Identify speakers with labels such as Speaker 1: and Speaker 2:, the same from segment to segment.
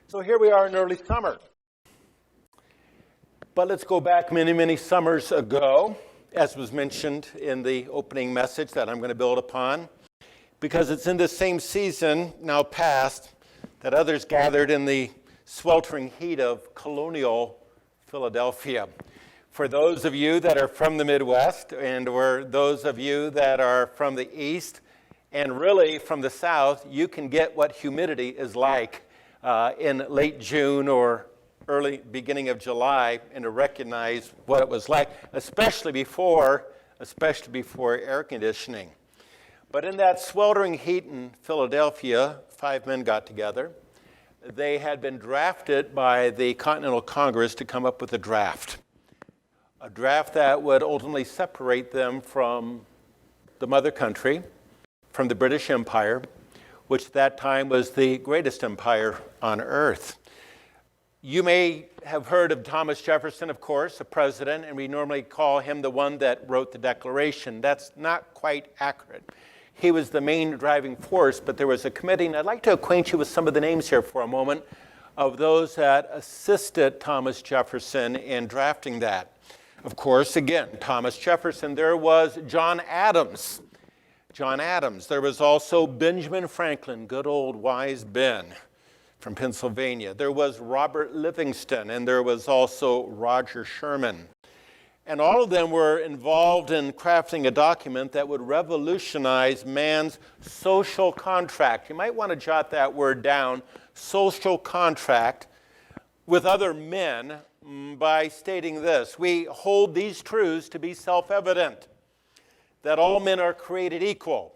Speaker 1: So here we are in early summer. But let's go back many, many summers ago, as was mentioned in the opening message that I'm going to build upon, because it's in this same season, now past, that others gathered in the sweltering heat of colonial Philadelphia. For those of you that are from the Midwest, or those of you that are from the East, and really from the South, you can get what humidity is like in late June or early beginning of July, and to recognize what it was like, especially before air conditioning. But in that sweltering heat in Philadelphia, 5 men got together. They had been drafted by the Continental Congress to come up with a draft that would ultimately separate them from the mother country, from the British Empire, which at that time was the greatest empire on earth. You may have heard of Thomas Jefferson, of course, a president, and we normally call him the one that wrote the Declaration. That's not quite accurate. He was the main driving force, but there was a committee, and I'd like to acquaint you with some of the names here for a moment of those that assisted Thomas Jefferson in drafting that. Of course, again, Thomas Jefferson. There was John Adams. There was also Benjamin Franklin, good old wise Ben from Pennsylvania. There was Robert Livingston, and there was also Roger Sherman. And all of them were involved in crafting a document that would revolutionize man's social contract. You might want to jot that word down, social contract, with other men by stating this: we hold these truths to be self-evident, that all men are created equal,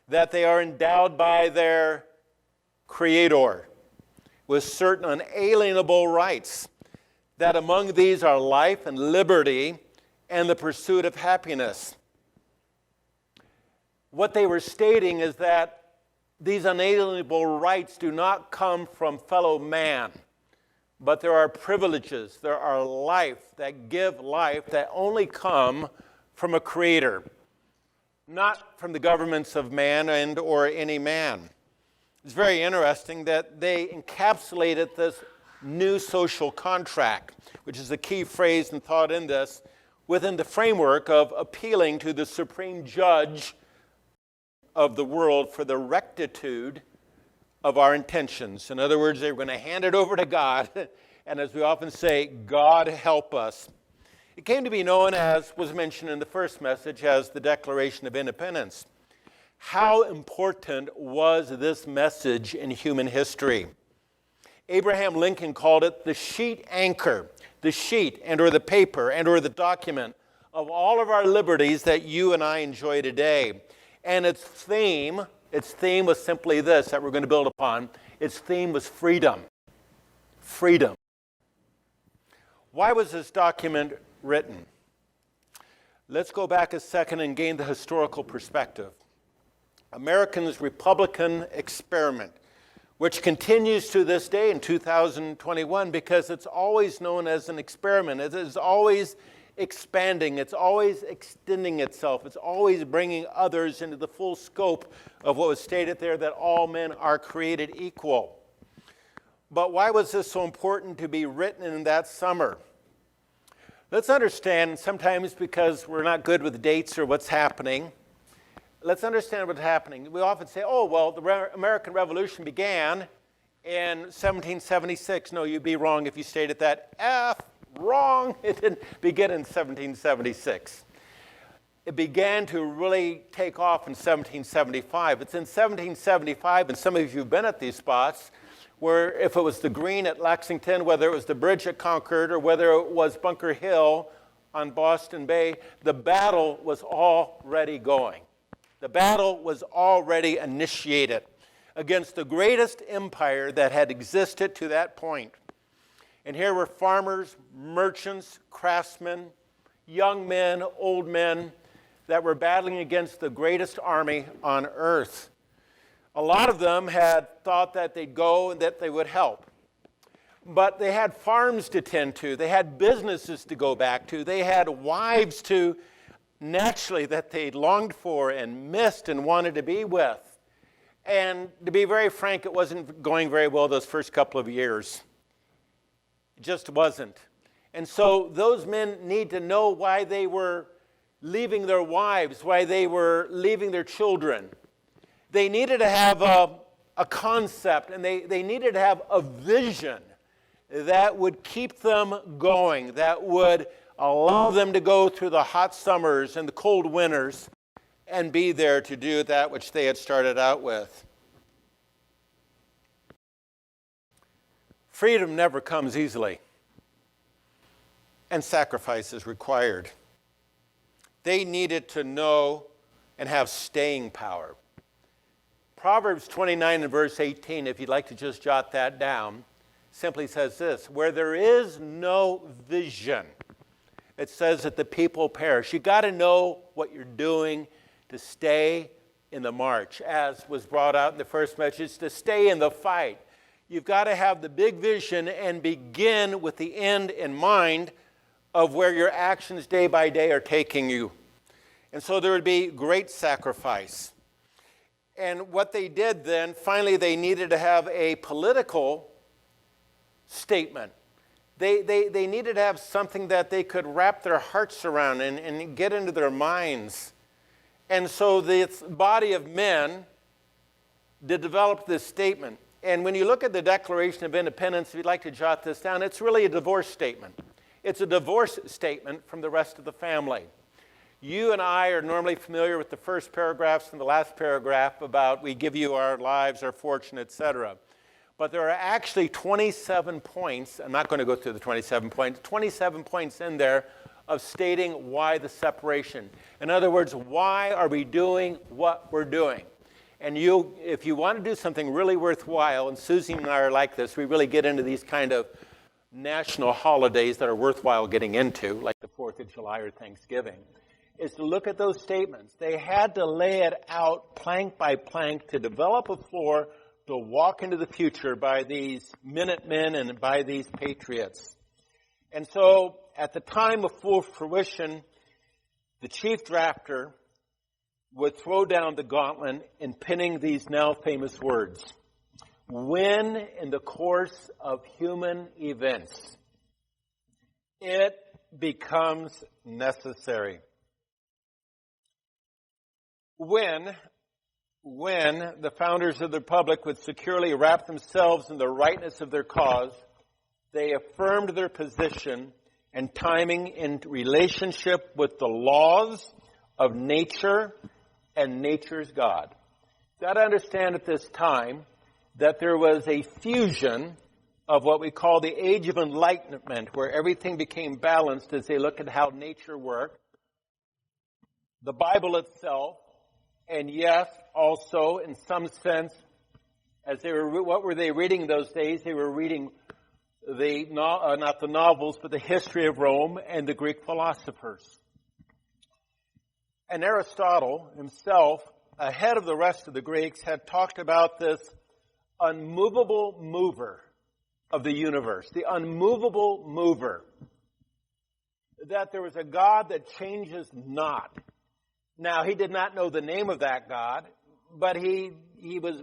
Speaker 1: that they are endowed by their Creator with certain unalienable rights, that among these are life and liberty and the pursuit of happiness. What they were stating is that these unalienable rights do not come from fellow man, but there are privileges, there are life that give life that only come from a Creator, not from the governments of man and or any man. It's very interesting that they encapsulated this new social contract, which is the key phrase and thought in this, within the framework of appealing to the supreme judge of the world for the rectitude of our intentions. In other words, they were going to hand it over to God, and as we often say, God help us. It came to be known, as was mentioned in the first message, as the Declaration of Independence. How important was this message in human history? Abraham Lincoln called it the sheet anchor, the sheet and or the paper and or the document of all of our liberties that you and I enjoy today. And its theme was simply this that we're going to build upon. Its theme was freedom. Freedom. Why was this document written? Let's go back a second and gain the historical perspective. America's Republican experiment, which continues to this day in 2021 because it's always known as an experiment. It is always expanding. It's always extending itself. It's always bringing others into the full scope of what was stated there, that all men are created equal. But why was this so important to be written in that summer? Let's understand, sometimes because we're not good with dates or what's happening, let's understand what's happening. We often say, oh, well, the American Revolution began in 1776. No, you'd be wrong if you stated that. Wrong. It didn't begin in 1776. It began to really take off in 1775. It's in 1775, and some of you have been at these spots, where if it was the Green at Lexington, whether it was the bridge at Concord, or whether it was Bunker Hill on Boston Bay, the battle was already going. The battle was already initiated against the greatest empire that had existed to that point. And here were farmers, merchants, craftsmen, young men, old men that were battling against the greatest army on earth. A lot of them had thought that they'd go and that they would help. But they had farms to tend to. They had businesses to go back to. They had wives to naturally that they longed for and missed and wanted to be with. And to be very frank, it wasn't going very well those first couple of years. It just wasn't. And so those men need to know why they were leaving their wives, why they were leaving their children. They needed to have a concept, and they needed to have a vision that would keep them going, that would allow them to go through the hot summers and the cold winters and be there to do that which they had started out with. Freedom never comes easily, and sacrifice is required. They needed to know and have staying power. Proverbs 29 and verse 18, if you'd like to just jot that down, simply says this: where there is no vision, it says that the people perish. You got to know what you're doing to stay in the march, as was brought out in the first message, to stay in the fight. You've got to have the big vision and begin with the end in mind of where your actions day by day are taking you. And so there would be great sacrifice. And what they did then, finally, they needed to have a political statement. They needed to have something that they could wrap their hearts around and get into their minds. And so this body of men did develop this statement. And when you look at the Declaration of Independence, if you'd like to jot this down, it's really a divorce statement. It's a divorce statement from the rest of the family. You and I are normally familiar with the first paragraphs and the last paragraph about we give you our lives, our fortune, etc. But there are actually 27 points. I'm not going to go through the 27 points. 27 points in there of stating why the separation. In other words, why are we doing what we're doing? And if you want to do something really worthwhile, and Susie and I are like this, we really get into these kind of national holidays that are worthwhile getting into, like the 4th of July or Thanksgiving, is to look at those statements. They had to lay it out plank by plank to develop a floor to walk into the future by these Minutemen and by these patriots. And so at the time of full fruition, the chief drafter would throw down the gauntlet in penning these now famous words: when in the course of human events it becomes necessary. When the founders of the Republic would securely wrap themselves in the rightness of their cause, they affirmed their position and timing in relationship with the laws of nature and nature's God. You've got to understand at this time that there was a fusion of what we call the Age of Enlightenment, where everything became balanced as they looked at how nature worked, the Bible itself, and yes, also in some sense, as they were, what were they reading those days? They were reading not the novels, but the history of Rome and the Greek philosophers. And Aristotle himself, ahead of the rest of the Greeks, had talked about this unmovable mover of the universe, the unmovable mover, that there was a God that changes not. Now, he did not know the name of that God, but he was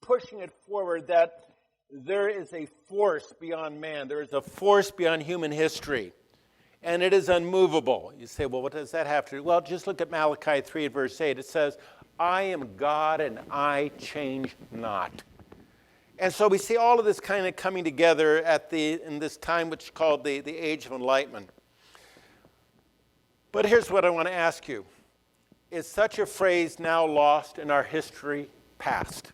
Speaker 1: pushing it forward that there is a force beyond man. There is a force beyond human history, and it is unmovable. You say, well, what does that have to do? Well, just look at Malachi 3 verse 8. It says, I am God and I change not. And so we see all of this kind of coming together in this time which is called the Age of Enlightenment. But here's what I want to ask you. Is such a phrase now lost in our history past?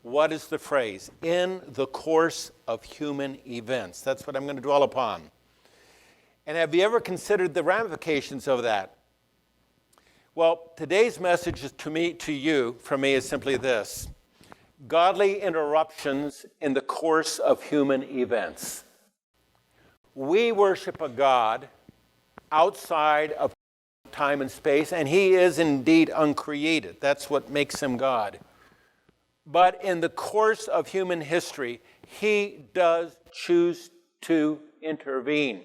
Speaker 1: What is the phrase? In the course of human events. That's what I'm going to dwell upon. And have you ever considered the ramifications of that? Well, today's message is from me, is simply this: godly interruptions in the course of human events. We worship a God outside of time and space, and he is indeed uncreated. That's what makes him God. But in the course of human history, he does choose to intervene.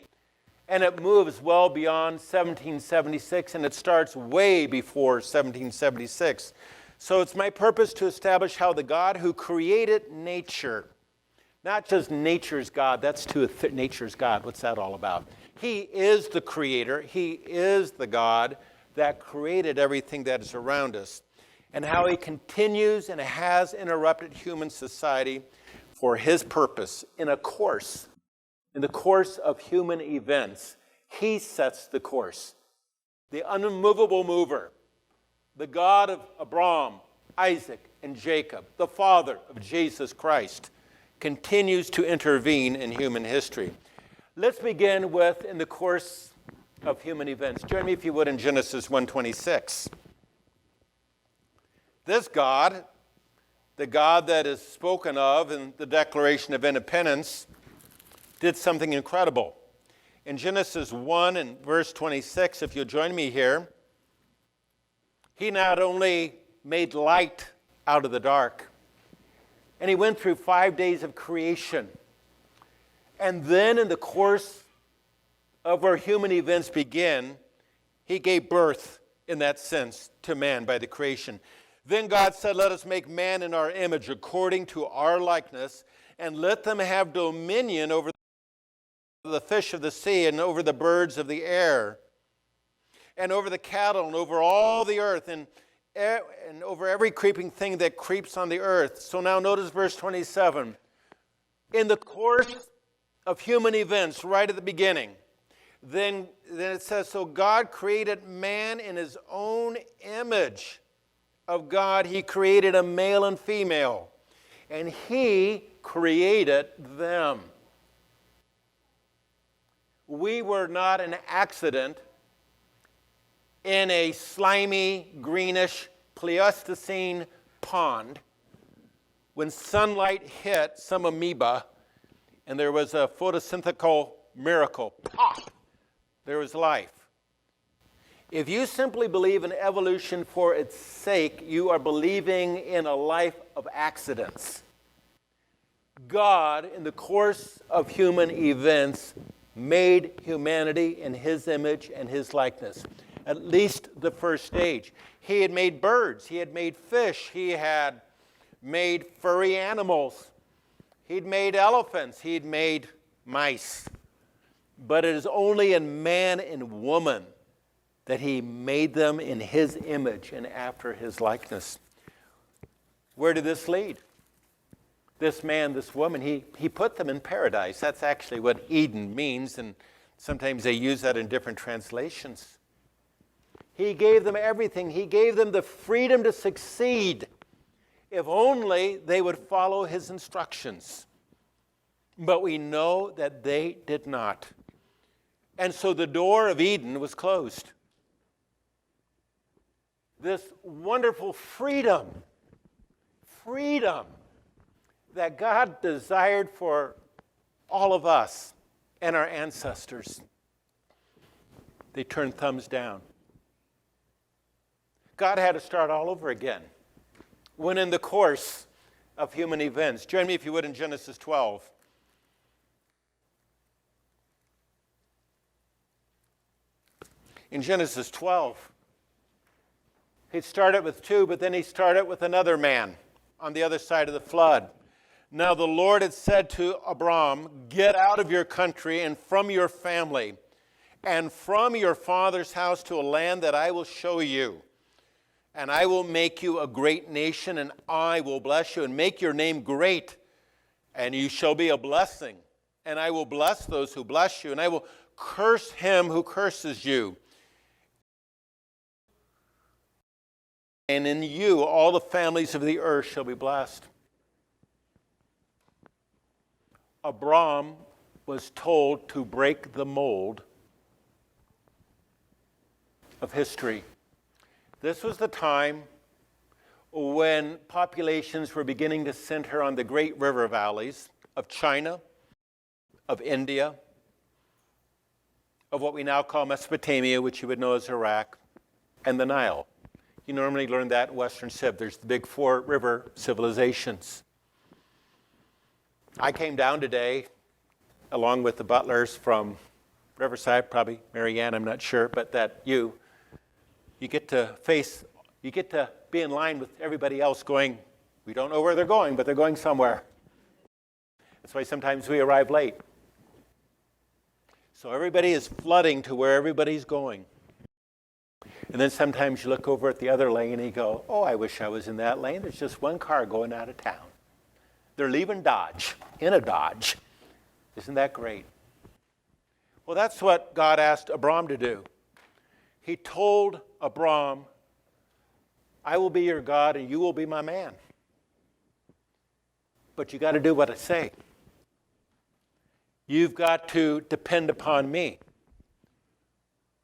Speaker 1: And it moves well beyond 1776, and it starts way before 1776. So it's my purpose to establish how the God who created nature, not just nature's God, that's nature's God. What's that all about? He is the creator. He is the God that created everything that is around us. And how he continues and has interrupted human society for his purpose in the course of human events. He sets the course. The unmovable mover, the God of Abraham, Isaac, and Jacob, the Father of Jesus Christ, continues to intervene in human history. Let's begin with in the course of human events. Join me, if you would, in Genesis 1:26. This God, the God that is spoken of in the Declaration of Independence, did something incredible. In Genesis 1 and verse 26, if you'll join me here, he not only made light out of the dark, and he went through 5 days of creation. And then in the course of where human events begin, he gave birth, in that sense, to man by the creation. Then God said, let us make man in our image, according to our likeness, and let them have dominion over the fish of the sea, and over the birds of the air, and over the cattle, and over all the earth, and over every creeping thing that creeps on the earth. So now notice verse 27. In the course of human events, right at the beginning, then it says, so God created man in his own image. Of God, he created a male and female, and he created them. We were not an accident in a slimy, greenish Pleistocene pond when sunlight hit some amoeba and there was a photosynthetic miracle. Pop! There was life. If you simply believe in evolution for its sake, you are believing in a life of accidents. God, in the course of human events, made humanity in his image and his likeness, at least the first stage. He had made birds, he had made fish, he had made furry animals, he'd made elephants, he'd made mice. But it is only in man and woman that he made them in his image and after his likeness. Where did this lead? This man, this woman, he put them in paradise. That's actually what Eden means, and sometimes they use that in different translations. He gave them everything. He gave them the freedom to succeed if only they would follow his instructions. But we know that they did not. And so the door of Eden was closed. This wonderful freedom that God desired for all of us and our ancestors, they turned thumbs down. God had to start all over again. When in the course of human events, join me if you would in Genesis 12. In Genesis 12, he started with two, but then he started with another man on the other side of the flood. Now the Lord had said to Abram, get out of your country and from your family and from your father's house to a land that I will show you. And I will make you a great nation, and I will bless you and make your name great, and you shall be a blessing. And I will bless those who bless you, and I will curse him who curses you. And in you all the families of the earth shall be blessed. Abram was told to break the mold of history. This was the time when populations were beginning to center on the great river valleys of China, of India, of what we now call Mesopotamia, which you would know as Iraq, and the Nile. You normally learn that in Western Civ. There's the big four river civilizations. I came down today along with the butlers from Riverside, probably Marianne, I'm not sure, but that you get to be in line with everybody else going, we don't know where they're going, but they're going somewhere. That's why sometimes we arrive late. So everybody is flooding to where everybody's going. And then sometimes you look over at the other lane and you go, oh, I wish I was in that lane. There's just one car going out of town. They're leaving Dodge, in a Dodge. Isn't that great? Well, that's what God asked Abram to do. He told Abram, I will be your God and you will be my man. But you got to do what I say. You've got to depend upon me.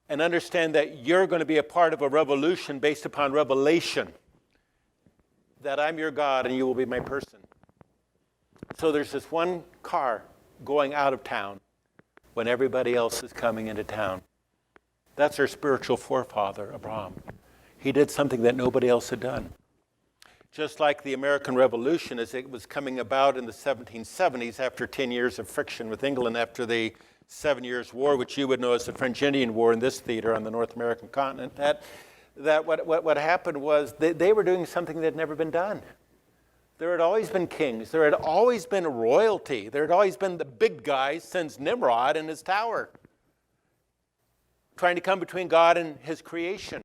Speaker 1: And understand that you're going to be a part of a revolution based upon revelation. That I'm your God and you will be my person. So there's this one car going out of town when everybody else is coming into town. That's our spiritual forefather, Abraham. He did something that nobody else had done. Just like the American Revolution, as it was coming about in the 1770s after 10 years of friction with England after the 7 Years' War, which you would know as the French-Indian War in this theater on the North American continent, that what happened was they were doing something that had never been done. There had always been kings. There had always been royalty. There had always been the big guys since Nimrod and his tower, trying to come between God and his creation.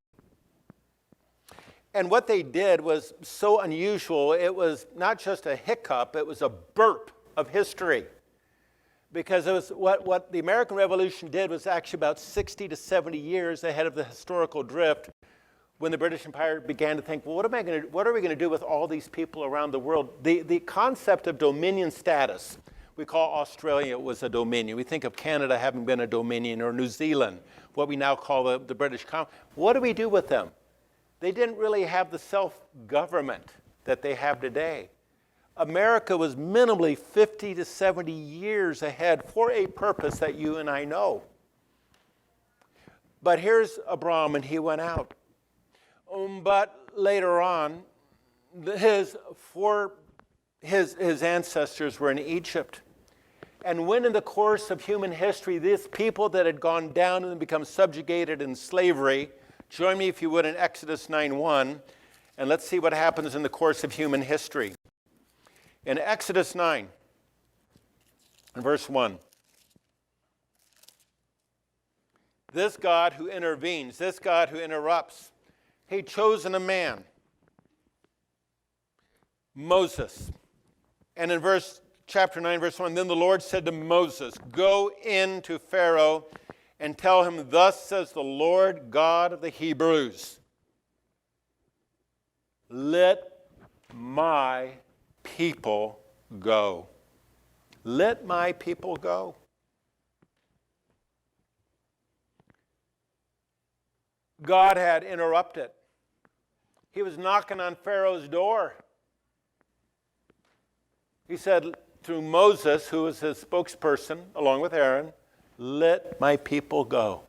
Speaker 1: And what they did was so unusual. It was not just a hiccup, it was a burp of history. Because it was what the American Revolution did was actually about 60 to 70 years ahead of the historical drift, when the British Empire began to think, well, what are we going to do with all these people around the world? The concept of dominion status, we call Australia was a dominion. We think of Canada having been a dominion, or New Zealand, what we now call the British Colony. What do we do with them? They didn't really have the self-government that they have today. America was minimally 50 to 70 years ahead for a purpose that you and I know. But here's Abram, and he went out. But later on, his ancestors were in Egypt. And when in the course of human history, these people that had gone down and become subjugated in slavery, join me if you would in Exodus 9:1, and let's see what happens in the course of human history. In Exodus 9, verse 1, this God who intervenes, this God who interrupts, he'd chosen a man, Moses. And in chapter 9, verse 1, then the Lord said to Moses, go in to Pharaoh and tell him, thus says the Lord God of the Hebrews, let my people go. Let my people go. God had interrupted. He was knocking on Pharaoh's door. He said through Moses, who was his spokesperson, along with Aaron, let my people go.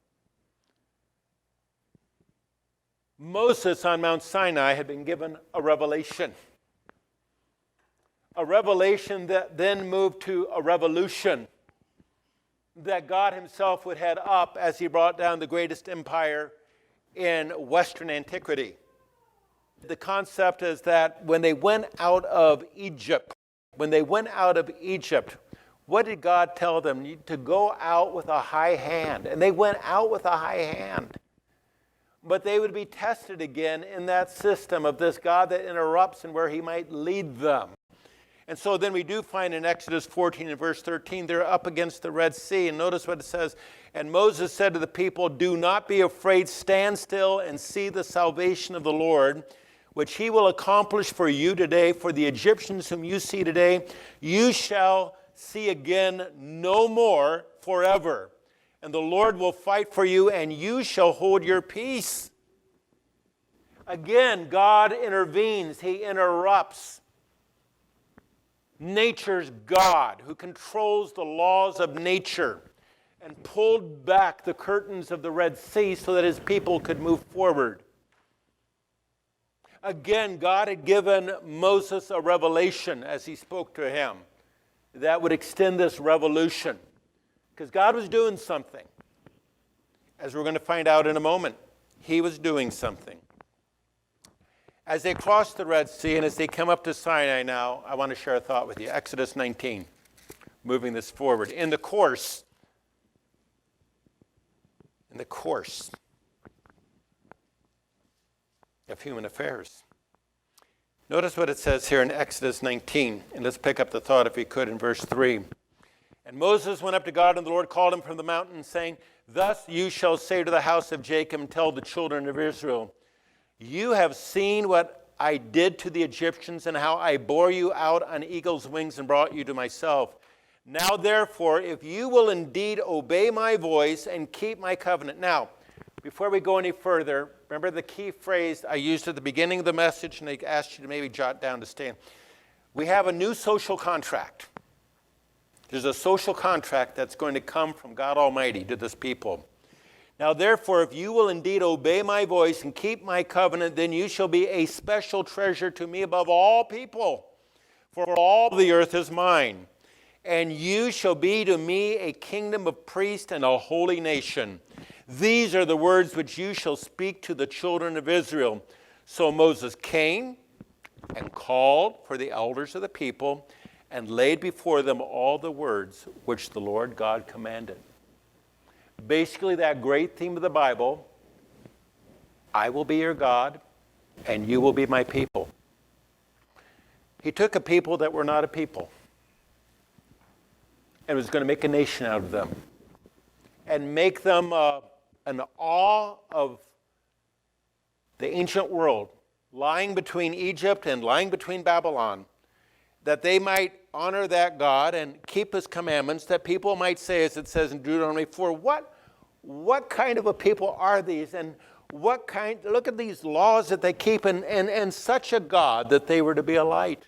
Speaker 1: Moses on Mount Sinai had been given a revelation. A revelation that then moved to a revolution that God himself would head up as he brought down the greatest empire in Western antiquity. The concept is that when they went out of Egypt, what did God tell them? To go out with a high hand. And they went out with a high hand. But they would be tested again in that system of this God that interrupts and where he might lead them. And so then we do find in Exodus 14 and verse 13, they're up against the Red Sea. And notice what it says. And Moses said to the people, do not be afraid, stand still and see the salvation of the Lord, which he will accomplish for you today. For the Egyptians whom you see today, you shall see again no more forever. And the Lord will fight for you, and you shall hold your peace. Again, God intervenes. He interrupts. Nature's God, who controls the laws of nature, and pulled back the curtains of the Red Sea so that his people could move forward. Again, God had given Moses a revelation as he spoke to him that would extend this revolution. Because God was doing something. As we're going to find out in a moment, he was doing something. As they cross the Red Sea and as they come up to Sinai now, I want to share a thought with you. Exodus 19, moving this forward. In the course of human affairs. Notice what it says here in Exodus 19, and let's pick up the thought if we could in verse 3. And Moses went up to God, and the Lord called him from the mountain, saying, Thus you shall say to the house of Jacob, and tell the children of Israel, You have seen what I did to the Egyptians, and how I bore you out on eagle's wings and brought you to myself. Now therefore, if you will indeed obey my voice and keep my covenant. Now, before we go any further, remember the key phrase I used at the beginning of the message, and I asked you to maybe jot down to stand. We have a new social contract. There's a social contract that's going to come from God Almighty to this people. Now, therefore, if you will indeed obey my voice and keep my covenant, then you shall be a special treasure to me above all people, for all the earth is mine. And you shall be to me a kingdom of priests and a holy nation. These are the words which you shall speak to the children of Israel. So Moses came and called for the elders of the people and laid before them all the words which the Lord God commanded. Basically, that great theme of the Bible, I will be your God and you will be my people. He took a people that were not a people and was going to make a nation out of them and make them an awe of the ancient world, lying between Egypt and lying between Babylon, that they might honor that God and keep his commandments, that people might say, as it says in Deuteronomy 4, what kind of a people are these? And look at these laws that they keep, and such a God that they were to be a light.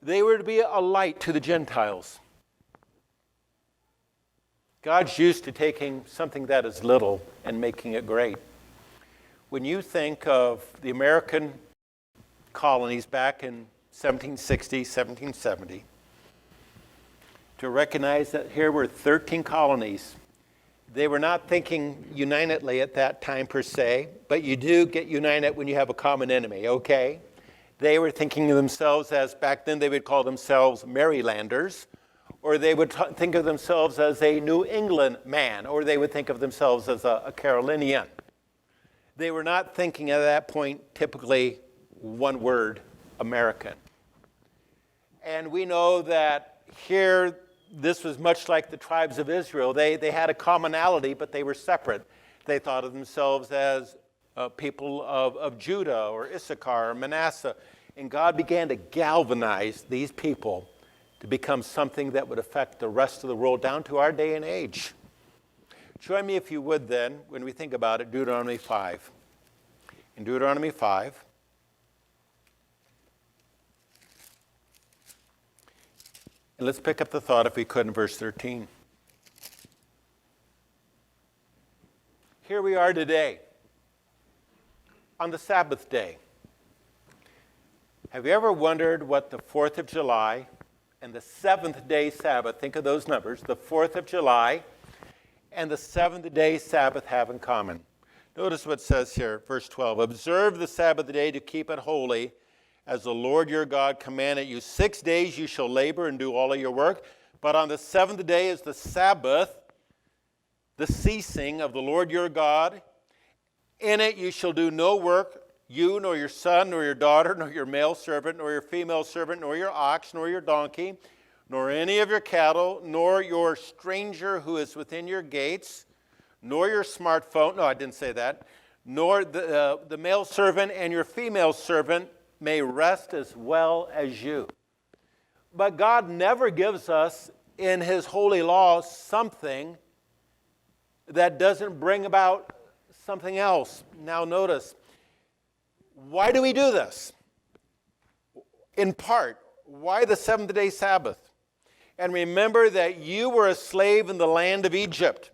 Speaker 1: They were to be a light to the Gentiles. God's used to taking something that is little and making it great. When you think of the American colonies back in 1760, 1770, to recognize that here were 13 colonies. They were not thinking unitedly at that time per se, but you do get united when you have a common enemy, okay? They were thinking of themselves as, back then they would call themselves Marylanders, or they would think of themselves as a New England man, or they would think of themselves as a Carolinian. They were not thinking at that point typically one word, American. And we know that here, this was much like the tribes of Israel. They had a commonality, but they were separate. They thought of themselves as people of Judah or Issachar or Manasseh. And God began to galvanize these people to become something that would affect the rest of the world down to our day and age. Join me, if you would, then, when we think about it, Deuteronomy 5. In Deuteronomy 5, and let's pick up the thought, if we could, in verse 13. Here we are today, on the Sabbath day. Have you ever wondered what the 4th of July and the 7th day Sabbath, think of those numbers, the 4th of July and the 7th day Sabbath have in common? Notice what it says here, verse 12. Observe the Sabbath day to keep it holy, as the Lord your God commanded you. 6 days you shall labor and do all of your work, but on the 7th day is the Sabbath, the ceasing of the Lord your God. In it you shall do no work, you, nor your son, nor your daughter, nor your male servant, nor your female servant, nor your ox, nor your donkey, nor any of your cattle, nor your stranger who is within your gates, nor your smartphone, no, I didn't say that, nor the male servant and your female servant may rest as well as you. But God never gives us in his holy law something that doesn't bring about something else. Now notice, why do we do this? In part, why the 7th day Sabbath? And remember that you were a slave in the land of Egypt,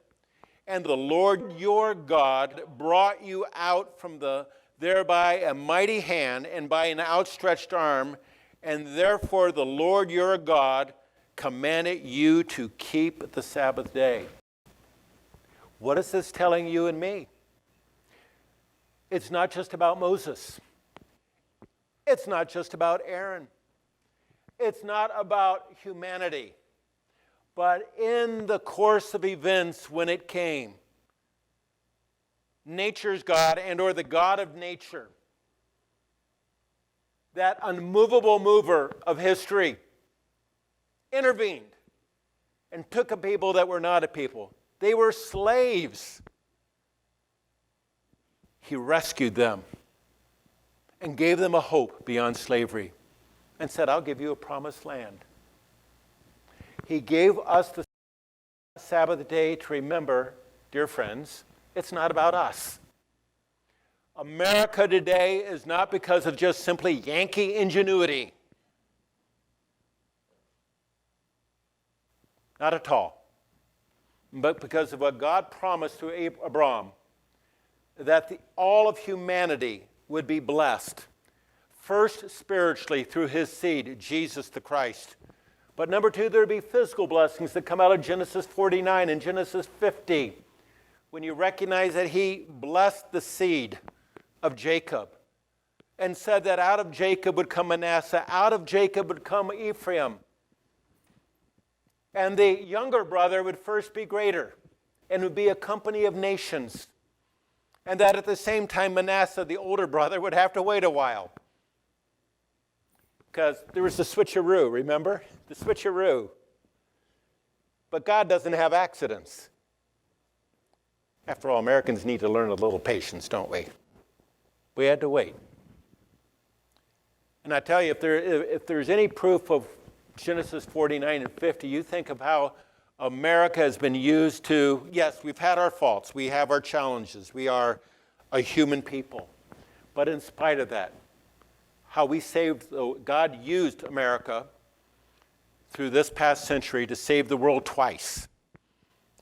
Speaker 1: and the Lord your God brought you out from there by a mighty hand and by an outstretched arm, and therefore the Lord your God commanded you to keep the Sabbath day. What is this telling you and me? It's not just about Moses. It's not just about Aaron. It's not about humanity. But in the course of events when it came, nature's God and or the God of nature, that unmovable mover of history, intervened and took a people that were not a people. They were slaves. He rescued them and gave them a hope beyond slavery and said, I'll give you a promised land. He gave us the Sabbath day to remember, dear friends, it's not about us. America today is not because of just simply Yankee ingenuity. Not at all. But because of what God promised to Abraham, that all of humanity would be blessed. First, spiritually, through his seed, Jesus the Christ. But number two, there would be physical blessings that come out of Genesis 49 and Genesis 50. When you recognize that he blessed the seed of Jacob and said that out of Jacob would come Manasseh, out of Jacob would come Ephraim. And the younger brother would first be greater and would be a company of nations. And that at the same time, Manasseh, the older brother, would have to wait a while. Because there was the switcheroo, remember? The switcheroo. But God doesn't have accidents. After all, Americans need to learn a little patience, don't we? We had to wait. And I tell you, if there's any proof of Genesis 49 and 50, you think of how America has been used to, yes, we've had our faults, we have our challenges, we are a human people. But in spite of that, how we saved, God used America through this past century to save the world twice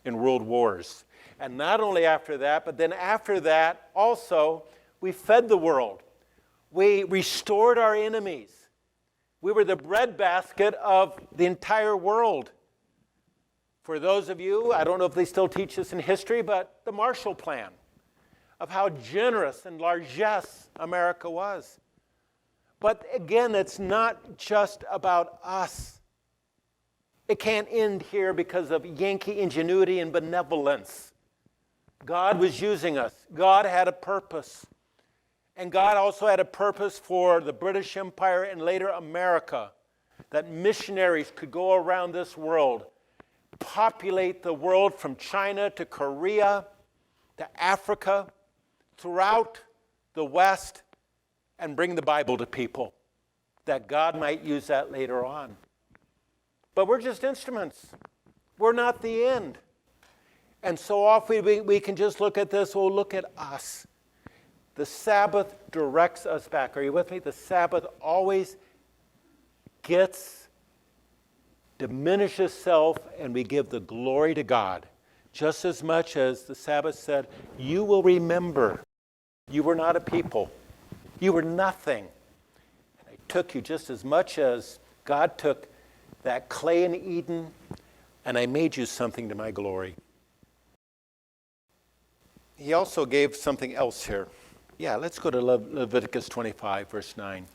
Speaker 1: in world wars. And not only after that, but then after that also, we fed the world. We restored our enemies. We were the breadbasket of the entire world. For those of you, I don't know if they still teach this in history, but the Marshall Plan, of how generous and largesse America was. But again, it's not just about us. It can't end here because of Yankee ingenuity and benevolence. God was using us. God had a purpose. And God also had a purpose for the British Empire and later America, that missionaries could go around this world, populate the world from China to Korea to Africa, throughout the West, and bring the Bible to people, that God might use that later on. But we're just instruments. We're not the end. And so often we can just look at this, oh, look at us. The Sabbath directs us back. Are you with me? The Sabbath always diminishes self, and we give the glory to God. Just as much as the Sabbath said, you will remember you were not a people. You were nothing. And I took you just as much as God took that clay in Eden, and I made you something to my glory. He also gave something else here. Yeah, let's go to Leviticus 25, verse 9.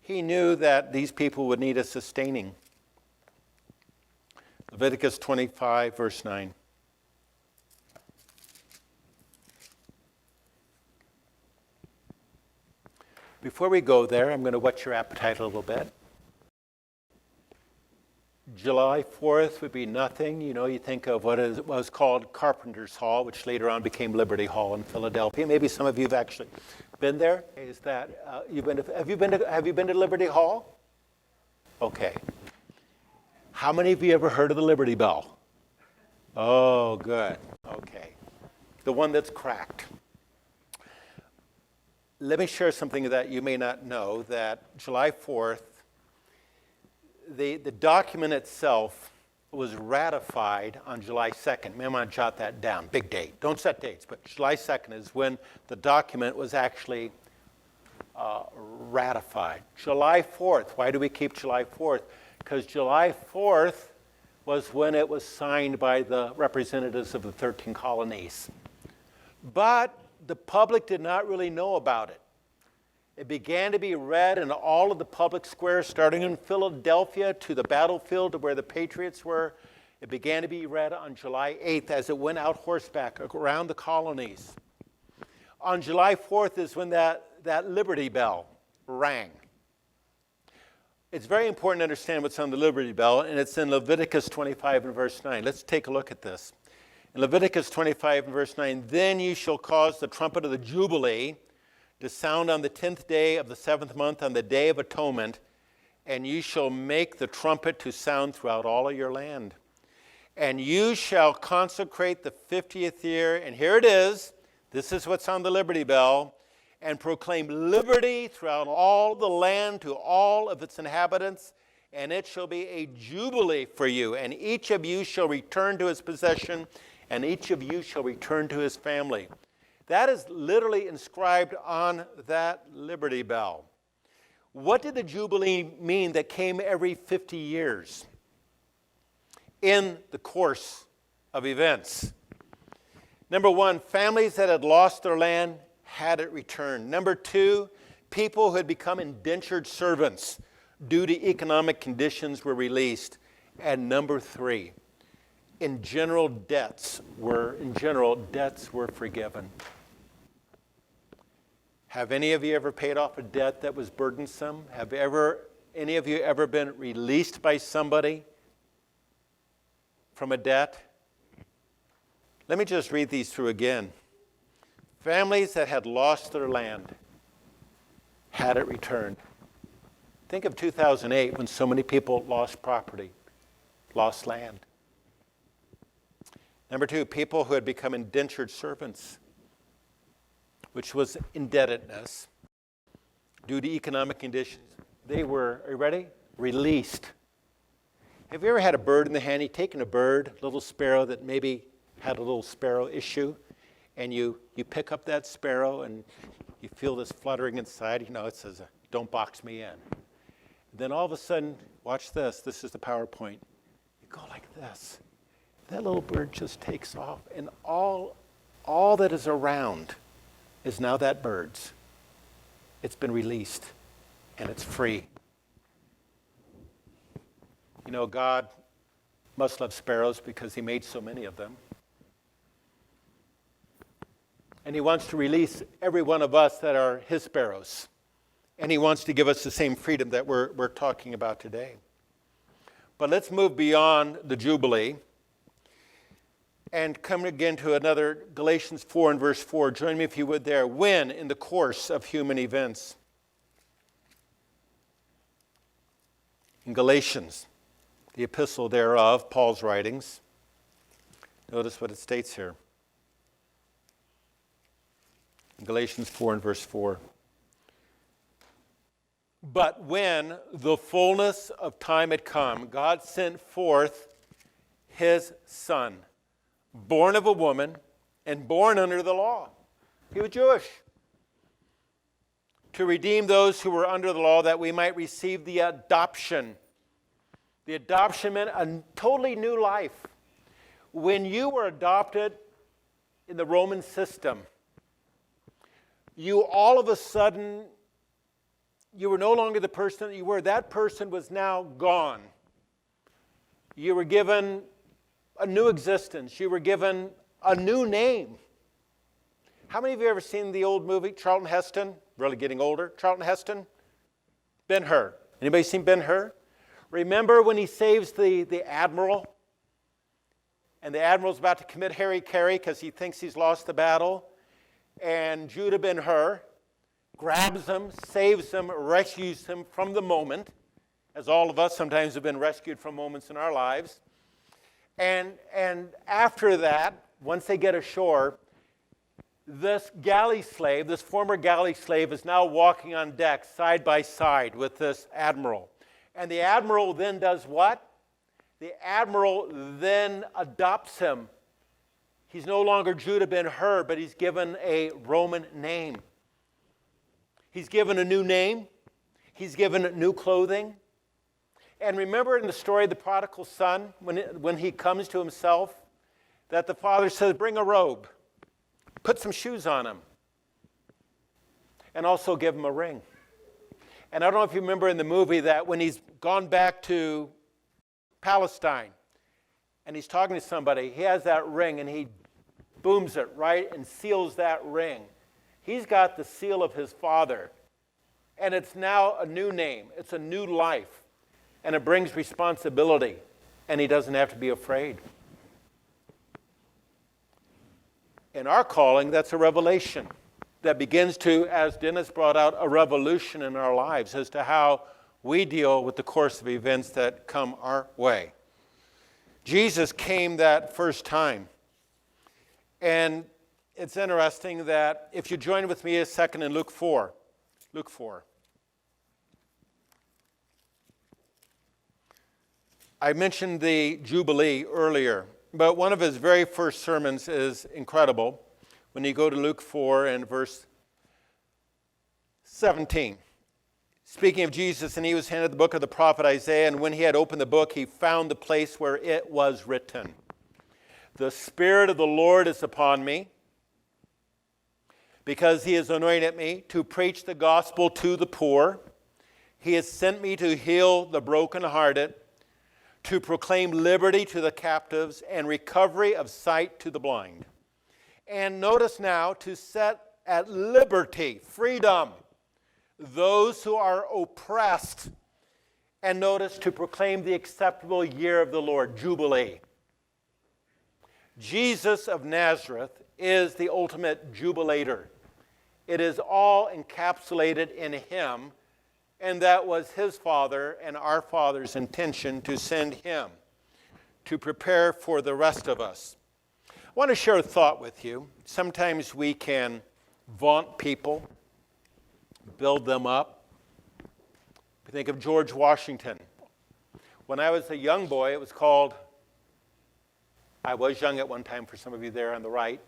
Speaker 1: He knew that these people would need a sustaining. Leviticus 25, verse 9. Before we go there, I'm going to whet your appetite a little bit. July 4th would be nothing. You know, you think of what was called Carpenter's Hall, which later on became Liberty Hall in Philadelphia. Maybe some of you have actually been there. Is that have you been to Liberty Hall? Okay. How many of you ever heard of the Liberty Bell? Oh, good. Okay. The one that's cracked. Let me share something that you may not know, that July 4th, the document itself was ratified on July 2nd. Maybe I'm going to jot that down. Big date. Don't set dates, but July 2nd is when the document was actually ratified. July 4th. Why do we keep July 4th? Because July 4th was when it was signed by the representatives of the 13 colonies. But the public did not really know about it. It began to be read in all of the public squares, starting in Philadelphia to the battlefield to where the Patriots were. It began to be read on July 8th as it went out horseback around the colonies. On July 4th is when that Liberty Bell rang. It's very important to understand what's on the Liberty Bell, and it's in Leviticus 25 and verse 9. Let's take a look at this. In Leviticus 25 and verse 9, then you shall cause the trumpet of the Jubilee to sound on the 10th day of the 7th month on the Day of Atonement, and you shall make the trumpet to sound throughout all of your land. And you shall consecrate the 50th year, and here it is, this is what's on the Liberty Bell, and proclaim liberty throughout all the land to all of its inhabitants, and it shall be a jubilee for you, and each of you shall return to his possession, and each of you shall return to his family. That is literally inscribed on that Liberty Bell. What did the Jubilee mean that came every 50 years in the course of events? Number one, families that had lost their land had it returned. Number two, people who had become indentured servants due to economic conditions were released. And number three, in general, debts were forgiven. Have any of you ever paid off a debt that was burdensome? Have any of you ever been released by somebody from a debt? Let me just read these through again. Families that had lost their land had it returned. Think of 2008 when so many people lost property, lost land. Number two, people who had become indentured servants, which was indebtedness due to economic conditions. They were, are you ready? Released. Have you ever had a bird in the hand? You've taken a bird, a little sparrow that maybe had a little sparrow issue, and you pick up that sparrow and you feel this fluttering inside. You know, it says, don't box me in. Then all of a sudden, watch this. This is the PowerPoint. You go like this. That little bird just takes off, and all that is around is now that bird's. It's been released, and it's free. You know, God must love sparrows because he made so many of them. And he wants to release every one of us that are his sparrows. And he wants to give us the same freedom that we're talking about today. But let's move beyond the Jubilee and come again to another Galatians 4 and verse 4. Join me if you would there. When in the course of human events. In Galatians, the epistle thereof, Paul's writings. Notice what it states here. In Galatians 4 and verse 4. But when the fullness of time had come, God sent forth his Son, born of a woman and born under the law. He was Jewish. To redeem those who were under the law, that we might receive the adoption. The adoption meant a totally new life. When you were adopted in the Roman system, you all of a sudden, you were no longer the person that you were. That person was now gone. You were given a new existence. You were given a new name. How many of you have ever seen the old movie, Charlton Heston? Really getting older. Charlton Heston? Ben-Hur. Anybody seen Ben-Hur? Remember when he saves the admiral? And the admiral's about to commit hara-kiri because he thinks he's lost the battle. And Judah Ben-Hur grabs him, saves him, rescues him from the moment, as all of us sometimes have been rescued from moments in our lives. And after that, once they get ashore, this galley slave, this former galley slave, is now walking on deck side by side with this admiral. And the admiral then does what? The admiral then adopts him. He's no longer Judah Ben-Hur, but he's given a Roman name. He's given a new name. He's given new clothing. And remember in the story of the prodigal son, when he comes to himself, that the father says, bring a robe, put some shoes on him. and also give him a ring. And I don't know if you remember in the movie that when he's gone back to Palestine and he's talking to somebody, he has that ring and he booms it, right, and seals that ring. He's got the seal of his Father. And it's now a new name. It's a new life. And it brings responsibility. And he doesn't have to be afraid. In our calling, that's a revelation that begins to, as Dennis brought out, a revolution in our lives as to how we deal with the course of events that come our way. Jesus came that first time. And it's interesting that if you join with me a second in Luke 4. Luke 4. I mentioned the Jubilee earlier, but one of his very first sermons is incredible when you go to Luke 4 and verse 17. Speaking of Jesus, and he was handed the book of the prophet Isaiah, and when he had opened the book, he found the place where it was written, "The Spirit of the Lord is upon me, because he has anointed me to preach the gospel to the poor. He has sent me to heal the brokenhearted, to proclaim liberty to the captives and recovery of sight to the blind." And notice now, to set at liberty, freedom, those who are oppressed. And notice, to proclaim the acceptable year of the Lord, Jubilee. Jesus of Nazareth is the ultimate jubilator. It is all encapsulated in him, and that was his Father and our Father's intention, to send him to prepare for the rest of us. I want to share a thought with you. Sometimes we can vaunt people, build them up. Think of George Washington. When I was a young boy, it was called, I was young at one time for some of you there on the right.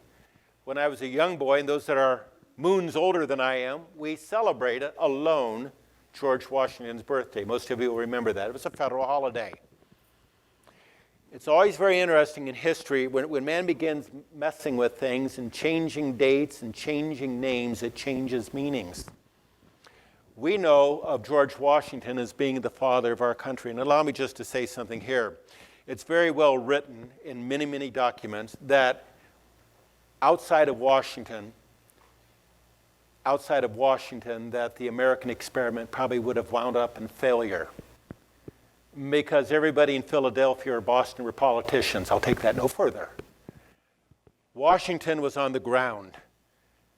Speaker 1: When I was a young boy, and those that are moons older than I am, we celebrated alone George Washington's birthday. Most of you will remember that. It was a federal holiday. It's always very interesting in history when man begins messing with things and changing dates and changing names, it changes meanings. We know of George Washington as being the father of our country. And allow me just to say something here. It's very well written in many, many documents that outside of Washington, that the American experiment probably would have wound up in failure. Because everybody in Philadelphia or Boston were politicians. I'll take that no further. Washington was on the ground.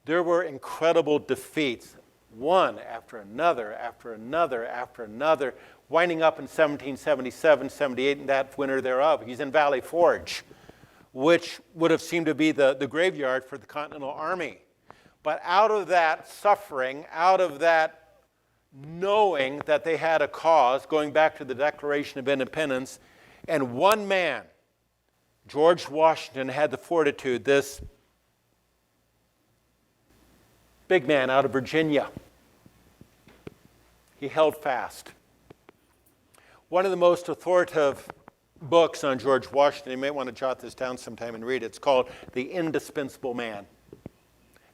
Speaker 1: There were incredible defeats, one after another, after another, after another, winding up in 1777, 78, and that winter thereof. He's in Valley Forge, which would have seemed to be the graveyard for the Continental Army. But out of that suffering, out of that knowing that they had a cause, going back to the Declaration of Independence, and one man, George Washington, had the fortitude, this big man out of Virginia. He held fast. One of the most authoritative books on George Washington, you may want to jot this down sometime and read it, it's called The Indispensable Man.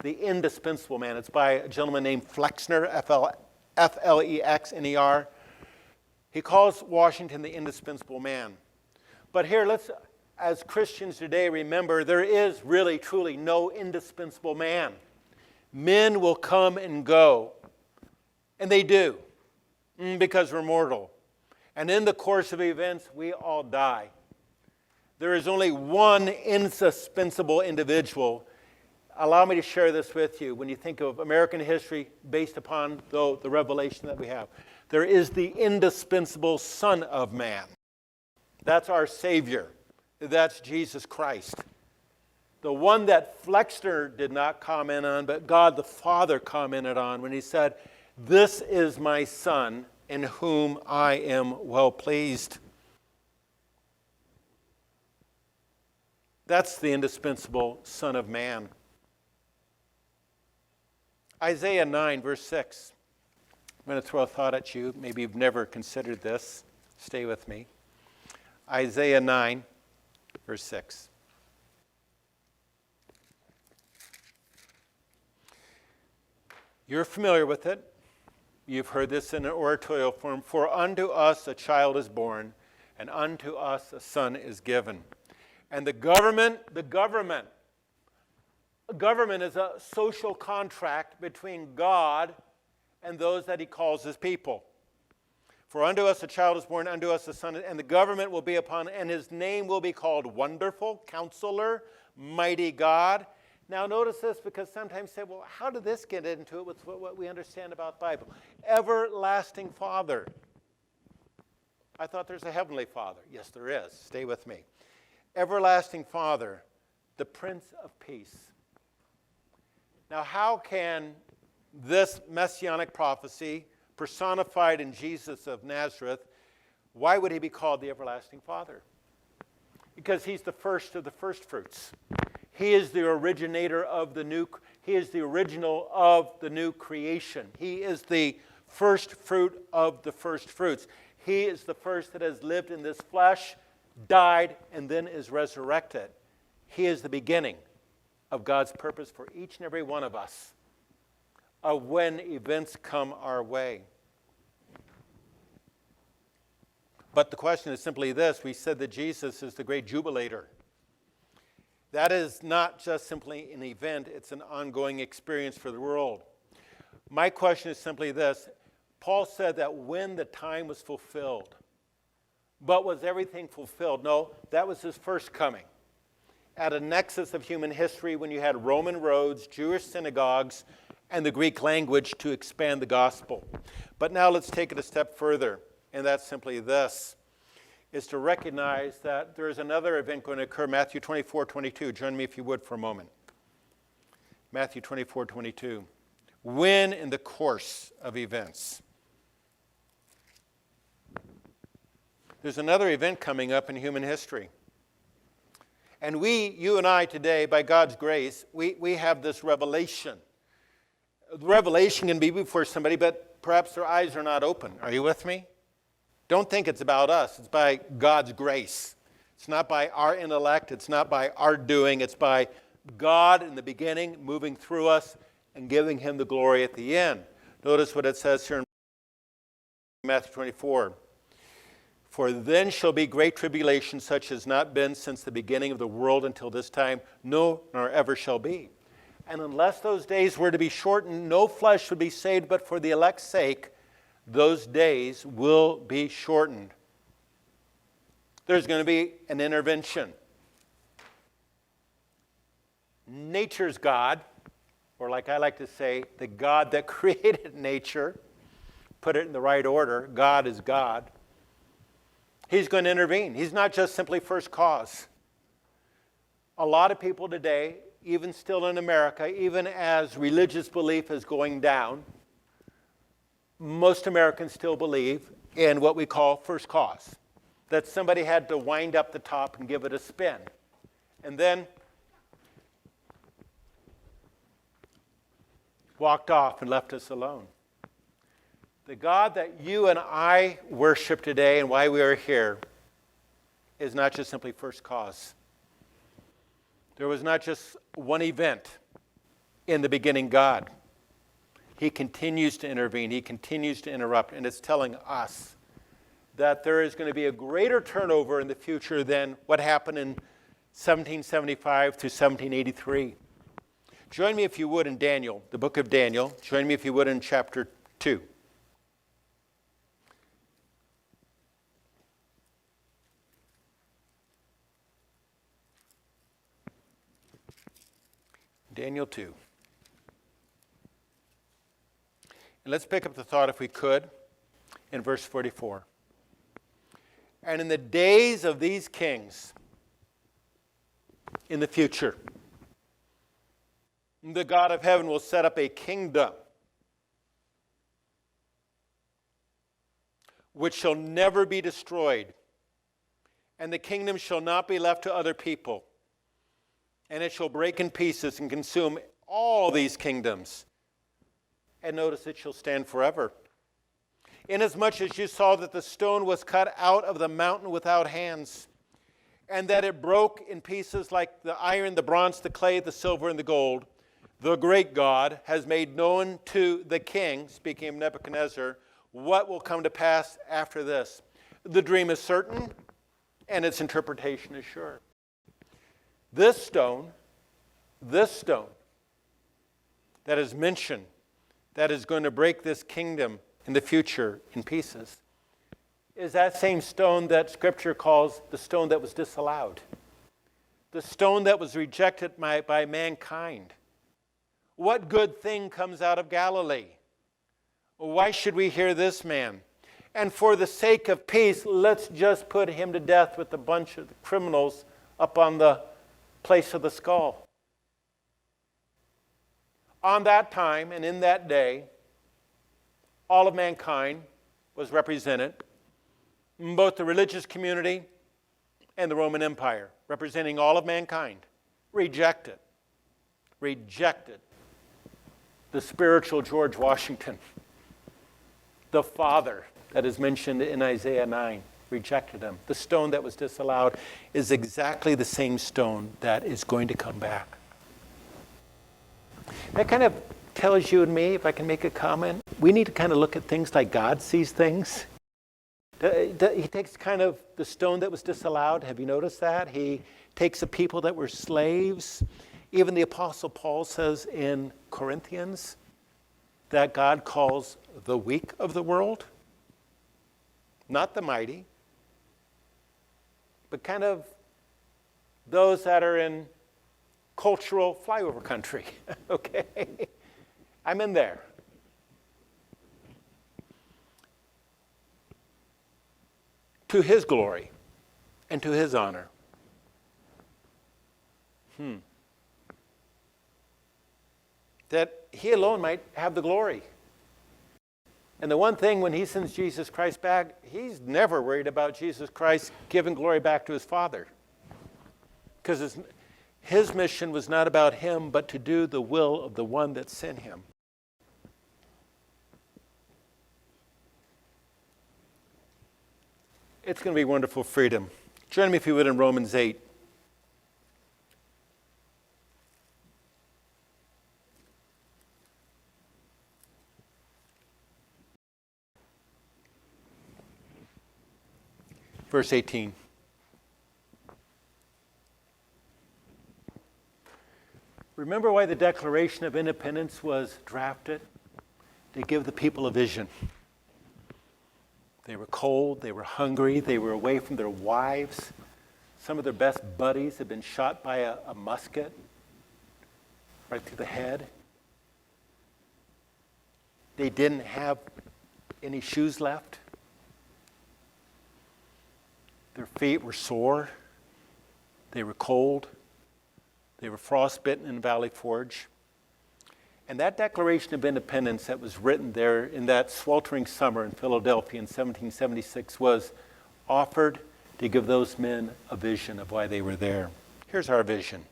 Speaker 1: The Indispensable Man. It's by a gentleman named Flexner, F-L-E-X-N-E-R. He calls Washington the indispensable man. But here, let's, as Christians today, remember there is really, truly no indispensable man. Men will come and go, and they do, because we're mortal. And in the course of events, we all die. There is only one indispensable individual. Allow me to share this with you. When you think of American history based upon the revelation that we have, there is the indispensable Son of Man. That's our Savior. That's Jesus Christ. The one that Flexner did not comment on, but God the Father commented on when he said, "This is my Son in whom I am well pleased." That's the indispensable Son of Man. Isaiah 9, verse 6. I'm going to throw a thought at you. Maybe you've never considered this. Stay with me. Isaiah 9, verse 6. You're familiar with it. You've heard this in an oratorial form. For unto us a child is born, and unto us a son is given. And the government is a social contract between God and those that he calls his people. For unto us a child is born, unto us a son, and the government will be upon, and his name will be called Wonderful, Counselor, Mighty God. Now notice this, because sometimes say, well, how did this get into it with what we understand about the Bible? Everlasting Father. I thought there's a heavenly Father. Yes, there is. Stay with me. Everlasting Father, the Prince of Peace. Now, how can this messianic prophecy, personified in Jesus of Nazareth, why would he be called the Everlasting Father? Because he's the first of the first fruits. He is the originator of the new, he is the original of the new creation. He is the first fruit of the first fruits. He is the first that has lived in this flesh, died, and then is resurrected. He is the beginning of God's purpose for each and every one of us, of when events come our way. But the question is simply this. We said that Jesus is the great jubilator. That is not just simply an event, it's an ongoing experience for the world. My question is simply this. Paul said that when the time was fulfilled. But was everything fulfilled? No, that was his first coming. At a nexus of human history when you had Roman roads, Jewish synagogues, and the Greek language to expand the gospel. But now let's take it a step further, and that's simply this, is to recognize that there is another event going to occur, Matthew 24:22. Join me if you would for a moment. Matthew 24:22. When in the course of events. There's another event coming up in human history. And you and I today, by God's grace, we have this revelation. The revelation can be before somebody, but perhaps their eyes are not open. Are you with me? Don't think it's about us. It's by God's grace. It's not by our intellect. It's not by our doing. It's by God in the beginning moving through us and giving him the glory at the end. Notice what it says here in Matthew 24. For then shall be great tribulation, such as not been since the beginning of the world until this time, no, nor ever shall be. And unless those days were to be shortened, no flesh would be saved, but for the elect's sake, those days will be shortened. There's going to be an intervention. Nature's God, or like I like to say, the God that created nature, put it in the right order, God is God. He's going to intervene. He's not just simply first cause. A lot of people today, even still in America, even as religious belief is going down, most Americans still believe in what we call first cause, that somebody had to wind up the top and give it a spin. And then walked off and left us alone. The God that you and I worship today and why we are here is not just simply first cause. There was not just one event in the beginning God. He continues to intervene. He continues to interrupt. And it's telling us that there is going to be a greater turnover in the future than what happened in 1775 to 1783. Join me if you would in Daniel, the book of Daniel. Join me if you would in chapter 2. Daniel 2. And let's pick up the thought, if we could, in verse 44. And in the days of these kings, in the future, the God of heaven will set up a kingdom which shall never be destroyed, and the kingdom shall not be left to other people. And it shall break in pieces and consume all these kingdoms. And notice it shall stand forever. Inasmuch as you saw that the stone was cut out of the mountain without hands, and that it broke in pieces like the iron, the bronze, the clay, the silver, and the gold, the great God, has made known to the king, speaking of Nebuchadnezzar, what will come to pass after this. The dream is certain, and its interpretation is sure. This stone that is mentioned, that is going to break this kingdom in the future in pieces, is that same stone that Scripture calls the stone that was disallowed, the stone that was rejected by mankind. What good thing comes out of Galilee? Why should we hear this man? And for the sake of peace, let's just put him to death with a bunch of criminals up on the place of the skull. On that time and in that day, all of mankind was represented, both the religious community and the Roman Empire, representing all of mankind, rejected the spiritual George Washington, the Father that is mentioned in Isaiah 9, rejected him. The stone that was disallowed is exactly the same stone that is going to come back. That kind of tells you and me, if I can make a comment, we need to kind of look at things like God sees things. He takes kind of the stone that was disallowed. Have you noticed that? He takes the people that were slaves. Even the Apostle Paul says in Corinthians that God calls the weak of the world, not the mighty, but kind of those that are in cultural flyover country. Okay? I'm in there. To his glory and to his honor. That he alone might have the glory. And the one thing when he sends Jesus Christ back, he's never worried about Jesus Christ giving glory back to his Father. Because his mission was not about him, but to do the will of the one that sent him. It's going to be wonderful freedom. Join me, if you would, in Romans 8. Verse 18. Remember why the Declaration of Independence was drafted? To give the people a vision. They were cold, they were hungry, they were away from their wives. Some of their best buddies had been shot by a musket right through the head. They didn't have any shoes left. Their feet were sore. They were cold. They were frostbitten in Valley Forge. And that Declaration of Independence that was written there in that sweltering summer in Philadelphia in 1776 was offered to give those men a vision of why they were there. Here's our vision.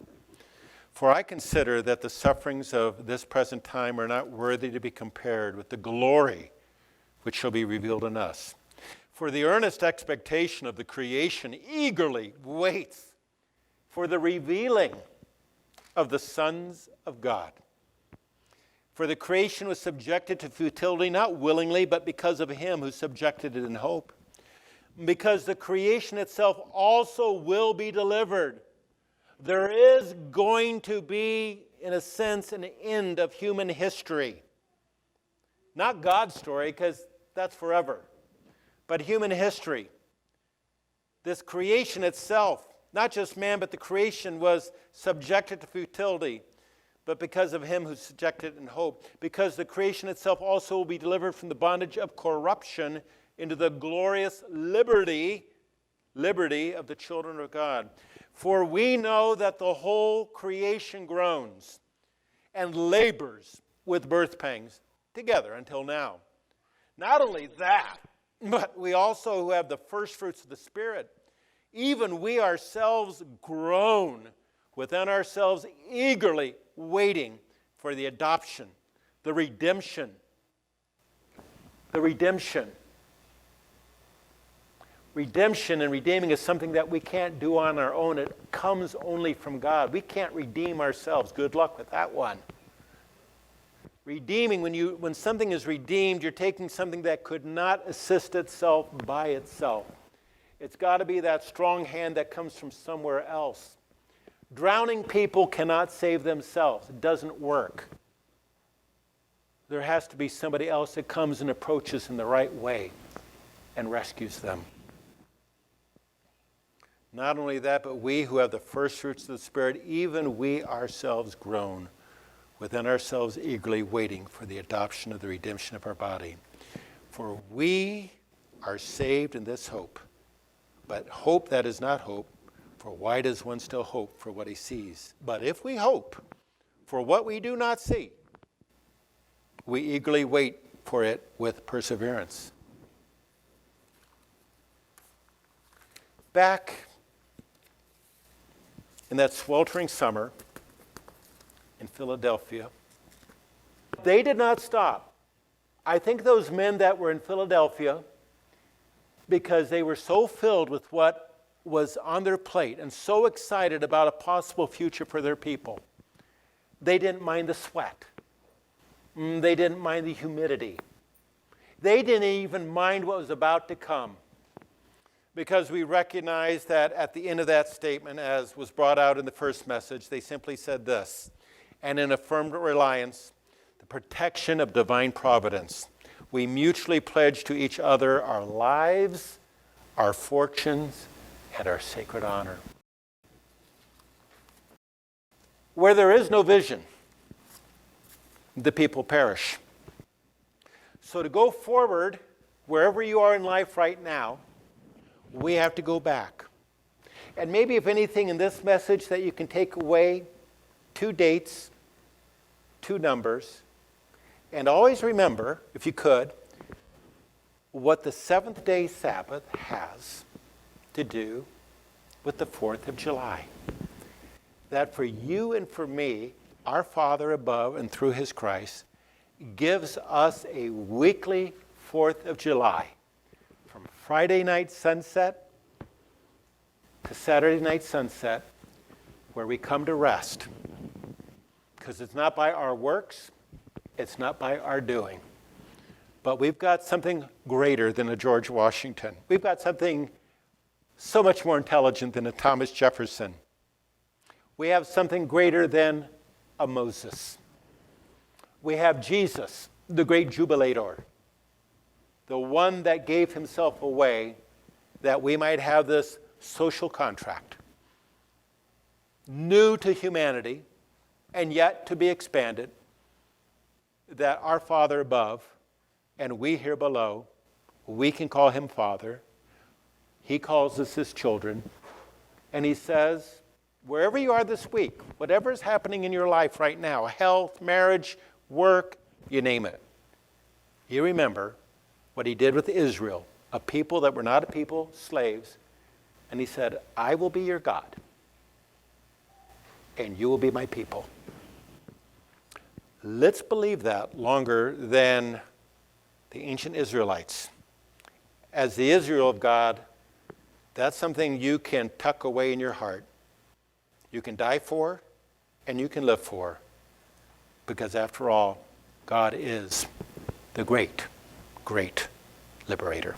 Speaker 1: For I consider that the sufferings of this present time are not worthy to be compared with the glory which shall be revealed in us. For the earnest expectation of the creation eagerly waits for the revealing of the sons of God. For the creation was subjected to futility, not willingly, but because of him who subjected it in hope. Because the creation itself also will be delivered. There is going to be, in a sense, an end of human history. Not God's story, because that's forever. But human history. This creation itself, not just man, but the creation was subjected to futility. But because of him who subjected it in hope. Because the creation itself also will be delivered from the bondage of corruption into the glorious liberty of the children of God. For we know that the whole creation groans and labors with birth pangs together until now. Not only that, but we also who have the first fruits of the Spirit, even we ourselves groan within ourselves, eagerly waiting for the adoption, the redemption. The redemption. Redemption and redeeming is something that we can't do on our own. It comes only from God. We can't redeem ourselves. Good luck with that one. Redeeming, when something is redeemed, you're taking something that could not assist itself by itself. It's got to be that strong hand that comes from somewhere else. Drowning people cannot save themselves. It doesn't work. There has to be somebody else that comes and approaches in the right way and rescues them. Not only that, but we who have the first fruits of the Spirit, even we ourselves groan within ourselves, eagerly waiting for the adoption of the redemption of our body. For we are saved in this hope. But hope that is not hope, for why does one still hope for what he sees? But if we hope for what we do not see, we eagerly wait for it with perseverance. Back in that sweltering summer in Philadelphia, they did not stop. I think those men that were in Philadelphia, because they were so filled with what was on their plate and so excited about a possible future for their people, they didn't mind the sweat. They didn't mind the humidity. They didn't even mind what was about to come, because we recognize that at the end of that statement, as was brought out in the first message, they simply said this: and in a firm reliance, the protection of divine providence, we mutually pledge to each other our lives, our fortunes, and our sacred honor. Where there is no vision, the people perish. So to go forward, wherever you are in life right now, we have to go back. And maybe if anything in this message that you can take away, 2 dates, 2 numbers, and always remember, if you could, what the 7th day Sabbath has to do with the 4th of July. That for you and for me, our Father above and through his Christ gives us a weekly 4th of July, from Friday night sunset to Saturday night sunset, where we come to rest. Because it's not by our works, it's not by our doing. But we've got something greater than a George Washington. We've got something so much more intelligent than a Thomas Jefferson. We have something greater than a Moses. We have Jesus, the great jubilator, the one that gave himself away that we might have this social contract, new to humanity and yet to be expanded, that our Father above and we here below, we can call him Father. He calls us his children. And he says, wherever you are this week, whatever is happening in your life right now, health, marriage, work, you name it, you remember what he did with Israel, a people that were not a people, slaves. And he said, I will be your God, and you will be my people. Let's believe that longer than the ancient Israelites. As the Israel of God, that's something you can tuck away in your heart. You can die for, and you can live for. Because after all, God is the great, great liberator.